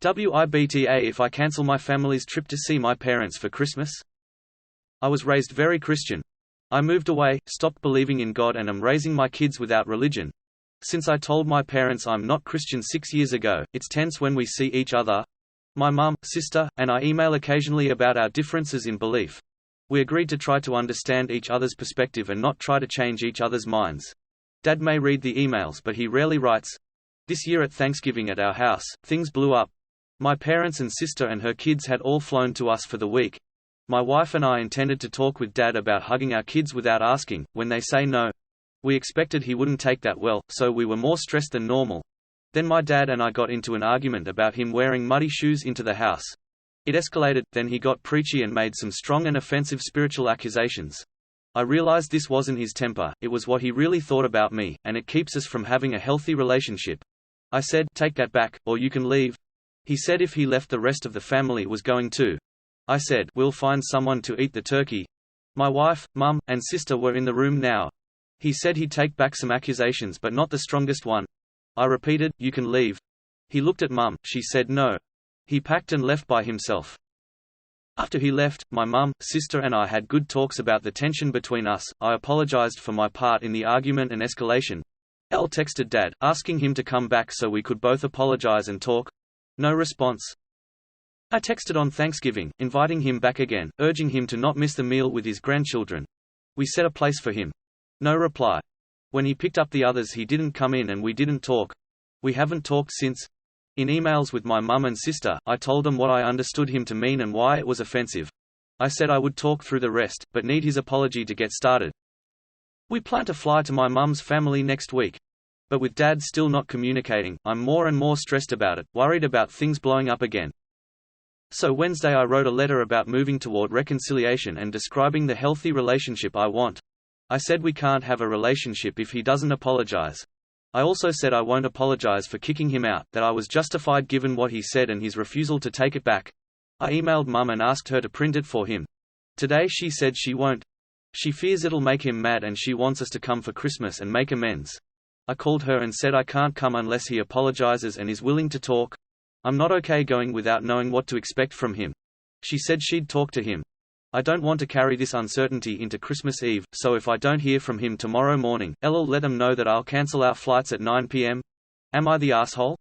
WIBTA if I cancel my family's trip to see my parents for Christmas? I was raised very Christian. I moved away, stopped believing in God and am raising my kids without religion. Since I told my parents I'm not Christian 6 years ago, it's tense when we see each other. My mum, sister, and I email occasionally about our differences in belief. We agreed to try to understand each other's perspective and not try to change each other's minds. Dad may read the emails but he rarely writes. This year at Thanksgiving at our house, things blew up. My parents and sister and her kids had all flown to us for the week. My wife and I intended to talk with Dad about hugging our kids without asking, when they say no. We expected he wouldn't take that well, so we were more stressed than normal. Then my dad and I got into an argument about him wearing muddy shoes into the house. It escalated, then he got preachy and made some strong and offensive spiritual accusations. I realized this wasn't his temper, it was what he really thought about me, and it keeps us from having a healthy relationship. I said, take that back, or you can leave. He said if he left the rest of the family was going to. I said, we'll find someone to eat the turkey. My wife, mum, and sister were in the room now. He said he'd take back some accusations but not the strongest one. I repeated, you can leave. He looked at mum, she said no. He packed and left by himself. After he left, my mum, sister and I had good talks about the tension between us. I apologized for my part in the argument and escalation. Elle texted Dad, asking him to come back so we could both apologize and talk. No response. I texted on Thanksgiving, inviting him back again, urging him to not miss the meal with his grandchildren. We set a place for him. No reply. When he picked up the others he didn't come in and we didn't talk. We haven't talked since. In emails with my mum and sister, I told them what I understood him to mean and why it was offensive. I said I would talk through the rest, but need his apology to get started. We plan to fly to my mum's family next week. But with Dad still not communicating, I'm more and more stressed about it, worried about things blowing up again. So Wednesday I wrote a letter about moving toward reconciliation and describing the healthy relationship I want. I said we can't have a relationship if he doesn't apologize. I also said I won't apologize for kicking him out, that I was justified given what he said and his refusal to take it back. I emailed Mum and asked her to print it for him. Today she said she won't. She fears it'll make him mad and she wants us to come for Christmas and make amends. I called her and said I can't come unless he apologizes and is willing to talk. I'm not okay going without knowing what to expect from him. She said she'd talk to him. I don't want to carry this uncertainty into Christmas Eve, so if I don't hear from him tomorrow morning, I'll let them know that I'll cancel our flights at 9 p.m. Am I the asshole?